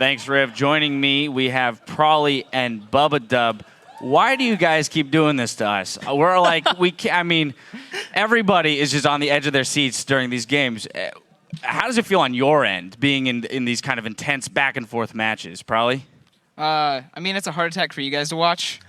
Thanks, Riv. Joining me, we have Prawley and Bubba Dub. Why do you guys keep doing this to us? We're like, I mean, everybody is just on the edge of their seats during these games. How does it feel on your end, being in these kind of intense back-and-forth matches, Prawley? I mean, it's a heart attack for you guys to watch,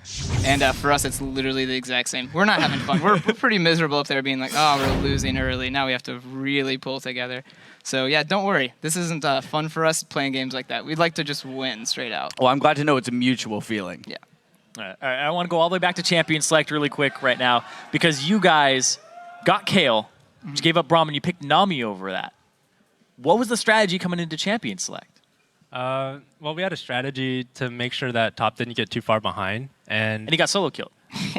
and for us, it's literally the exact same. We're not having fun. We're pretty miserable up there being like, oh, we're losing early. Now we have to really pull together. So, yeah, don't worry. This isn't fun for us playing games like that. We'd like to just win straight out. Well, I'm glad to know it's a mutual feeling. Yeah. All right, I want to go all the way back to Champion Select really quick right now because you guys got Kale, you gave up Braum, and you picked Nami over that. What was the strategy coming into Champion Select? Well, we had a strategy to make sure that top didn't get too far behind. And he got solo killed.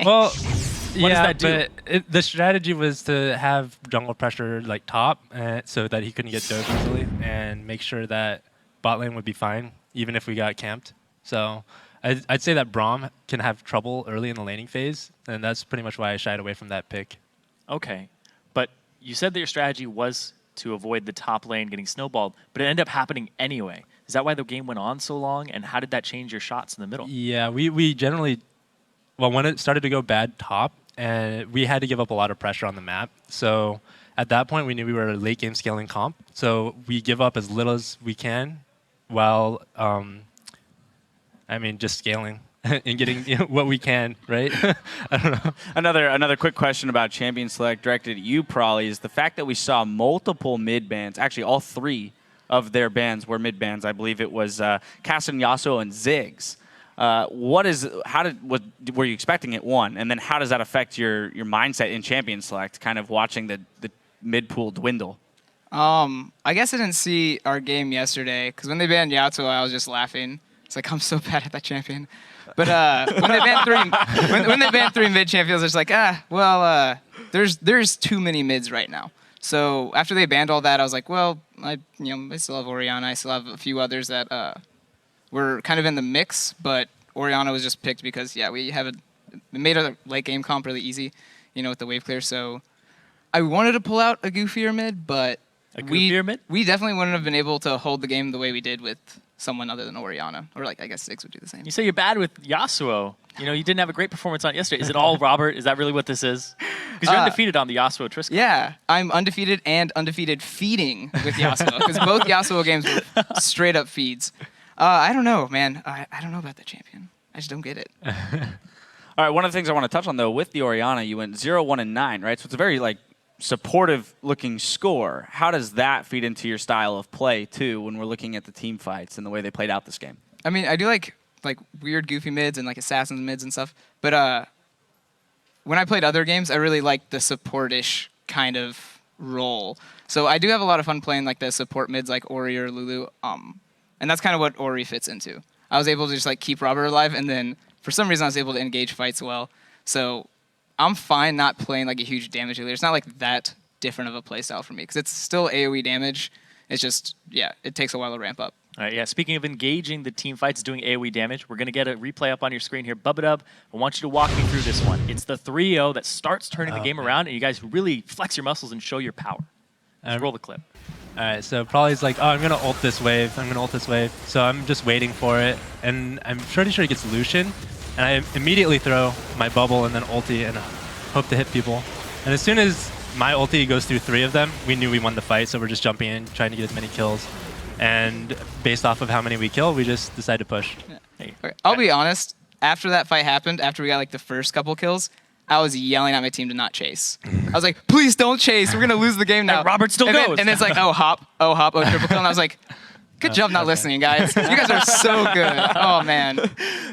Well, what does that do? But the strategy was to have jungle pressure like top so that he couldn't get dove easily and make sure that bot lane would be fine, even if we got camped. So I'd say that Braum can have trouble early in the laning phase, and that's pretty much why I shied away from that pick. Okay, but you said that your strategy was to avoid the top lane getting snowballed, but it ended up happening anyway. Is that why the game went on so long, and how did that change your shots in the middle? Yeah, we generally, well, when it started to go bad top, and we had to give up a lot of pressure on the map. So at that point, we knew we were a late game scaling comp. So we give up as little as we can while, I mean, just scaling and getting what we can, right? I don't know. Another quick question about Champion Select directed at you, Prawley, is the fact that we saw multiple mid bans, actually all three of their bans were mid bans. I believe it was Cassin, Yasuo, and Ziggs. Were you expecting it, one? And then how does that affect your mindset in Champion Select, kind of watching the mid pool dwindle? I guess I didn't see our game yesterday, because when they banned Yasuo, I was just laughing. It's like, I'm so bad at that champion. But when they banned three mid champions, it's like, there's too many mids right now. So after they banned all that, I was like, well, I still have Orianna. I still have a few others that were kind of in the mix, but Orianna was just picked because, yeah, we made a late game comp really easy, with the wave clear. So I wanted to pull out a goofier mid, but we definitely wouldn't have been able to hold the game the way we did with someone other than Orianna. Or, I guess Ziggs would do the same. You say you're bad with Yasuo. You didn't have a great performance on it yesterday. Is it all Robert? Is that really what this is? Because you're undefeated on the Yasuo Trisk. Yeah, I'm undefeated and undefeated feeding with Yasuo. Because both Yasuo games were straight up feeds. I don't know, man. I don't know about that champion. I just don't get it. All right, one of the things I want to touch on, though, with the Orianna, you went 0-1-9, right? So it's a very, supportive-looking score. How does that feed into your style of play, too, when we're looking at the team fights and the way they played out this game? I mean, I do like weird goofy mids and assassins mids and stuff. But when I played other games, I really liked the support-ish kind of role. So I do have a lot of fun playing the support mids like Ori or Lulu. And that's kind of what Ori fits into. I was able to just keep Robert alive, and then for some reason I was able to engage fights well. So I'm fine not playing a huge damage dealer. It's not that different of a playstyle for me because it's still AoE damage. It's just, yeah, it takes a while to ramp up. All right, yeah, speaking of engaging the team fights doing AoE damage, we're going to get a replay up on your screen here. Bubba Dub, I want you to walk me through this one. It's the 3-0 that starts turning the game around, and you guys really flex your muscles and show your power. Let's roll the clip. All right, so Prawley's like, oh, I'm going to ult this wave. So I'm just waiting for it, and I'm pretty sure he gets Lucian, and I immediately throw my bubble and then ulti and hope to hit people. And as soon as my ulti goes through 3 of them, we knew we won the fight, so we're just jumping in, trying to get as many kills. And based off of how many we kill, we just decide to push. Yeah. Hey. Okay. I'll be honest, after that fight happened, after we got the first couple kills, I was yelling at my team to not chase. I was like, please don't chase. We're going to lose the game now. And Robert still goes. And it's like, oh, hop, oh, triple kill. And I was like, good job not listening, guys. You guys are so good. Oh, man.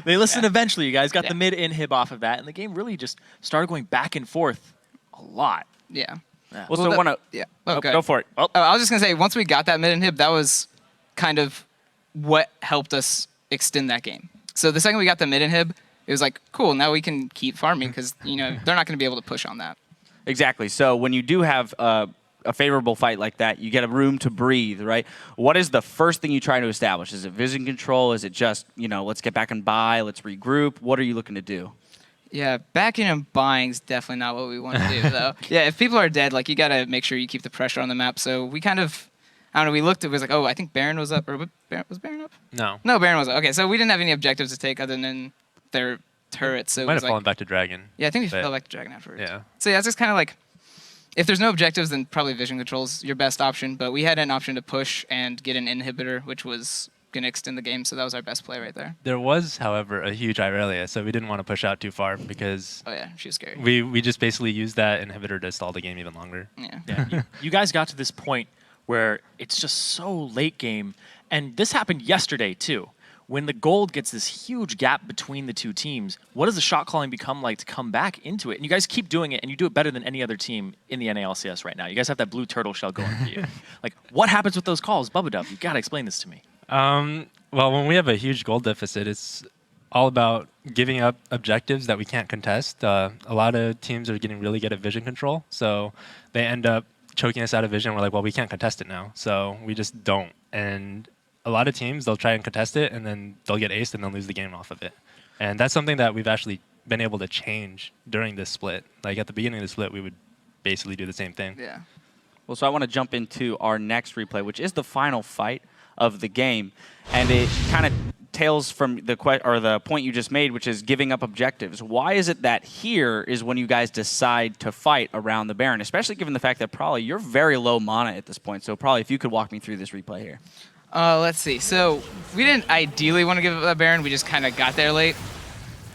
They listened eventually. You guys got the mid inhib off of that, and the game really just started going back and forth a lot. Yeah. Go for it. I was just going to say, once we got that mid inhib, that was kind of what helped us extend that game. So the second we got the mid inhib, it was like, cool, now we can keep farming because they're not going to be able to push on that. Exactly. So when you do have a favorable fight like that, you get a room to breathe, right? What is the first thing you try to establish? Is it vision control? Is it just, let's get back and buy, let's regroup? What are you looking to do? Yeah, backing and buying is definitely not what we want to do, though. Yeah, if people are dead, you got to make sure you keep the pressure on the map. So we kind of, I don't know. We looked. It was like, oh, I think Baron was up. Or was Baron up? No. No, Baron was up. Okay, so we didn't have any objectives to take other than their turrets. So it Might was have fallen back to Dragon. yeah, I think we but- fell back to Dragon afterwards. Yeah. So yeah, it's just kind of like, if there's no objectives, then probably vision control's your best option. But we had an option to push and get an inhibitor, which was going to extend the game. So that was our best play right there. There was, however, a huge Irelia, so we didn't want to push out too far because Oh yeah, she was scary. we just basically used that inhibitor to stall the game even longer. Yeah. Yeah, you guys got to this point where it's just so late game, and this happened yesterday too. When the gold gets this huge gap between the two teams, what does the shot calling become like to come back into it? And you guys keep doing it, and you do it better than any other team in the NALCS right now. You guys have that blue turtle shell going for you. Like, what happens with those calls, Bubba? You got to explain this to me. Well, when we have a huge gold deficit, it's all about giving up objectives that we can't contest. A lot of teams are getting really good at vision control, so they end up choking us out of vision. We're like, well, we can't contest it now, so we just don't. And a lot of teams, they'll try and contest it, and then they'll get aced, and they'll lose the game off of it. And that's something that we've actually been able to change during this split. Like, at the beginning of the split, we would basically do the same thing. Yeah. Well, so I want to jump into our next replay, which is the final fight of the game, and it kind of tails from the point you just made, which is giving up objectives. Why is it that here is when you guys decide to fight around the Baron, especially given the fact that probably you're very low mana at this point? So probably if you could walk me through this replay here. Let's see. So we didn't ideally want to give up that Baron. We just kind of got there late.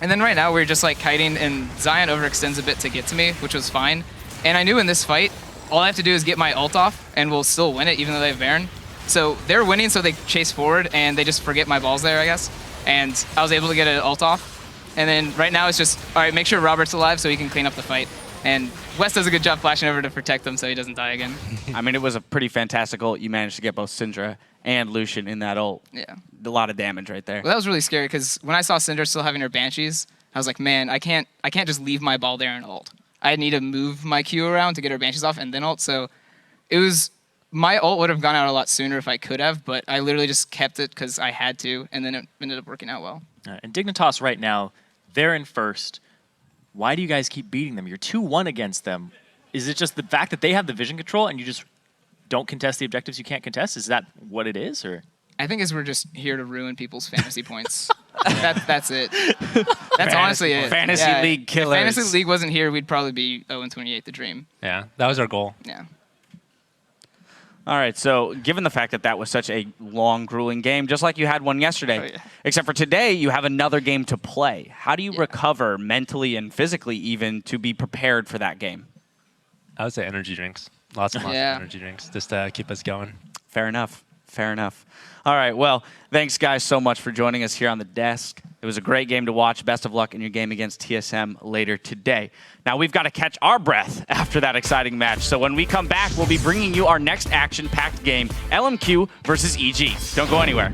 And then right now we're just like kiting, and Zion overextends a bit to get to me, which was fine. And I knew in this fight, all I have to do is get my ult off, and we'll still win it, even though they have Baron. So they're winning, so they chase forward, and they just forget my balls there, I guess. And I was able to get an ult off. And then right now it's just, all right, make sure Robert's alive so he can clean up the fight. And Wes does a good job flashing over to protect him so he doesn't die again. I mean, it was a pretty fantastic ult. You managed to get both Syndra and Lucian in that ult. Yeah. A lot of damage right there. Well, that was really scary because when I saw Syndra still having her Banshees, I was like, man, I can't just leave my ball there and ult. I need to move my Q around to get her Banshees off and then ult. So it was, my ult would have gone out a lot sooner if I could have, but I literally just kept it because I had to, and then it ended up working out well. And Dignitas right now, they're in first. Why do you guys keep beating them? You're 2-1 against them. Is it just the fact that they have the vision control and you just don't contest the objectives you can't contest? Is that what it is, or? I think we're just here to ruin people's fantasy points. That's it. That's honestly it. Fantasy League killers. If Fantasy League wasn't here, we'd probably be 0-28, the dream. Yeah, that was our goal. Yeah. All right, so given the fact that that was such a long, grueling game, just like you had one yesterday, Oh, yeah. except for today, you have another game to play. How do you recover mentally and physically even to be prepared for that game? I would say energy drinks. Lots and lots of energy drinks just to keep us going. Fair enough. Fair enough. All right, well, thanks, guys, so much for joining us here on the desk. It was a great game to watch. Best of luck in your game against TSM later today. Now, we've got to catch our breath after that exciting match. So when we come back, we'll be bringing you our next action-packed game, LMQ versus EG. Don't go anywhere.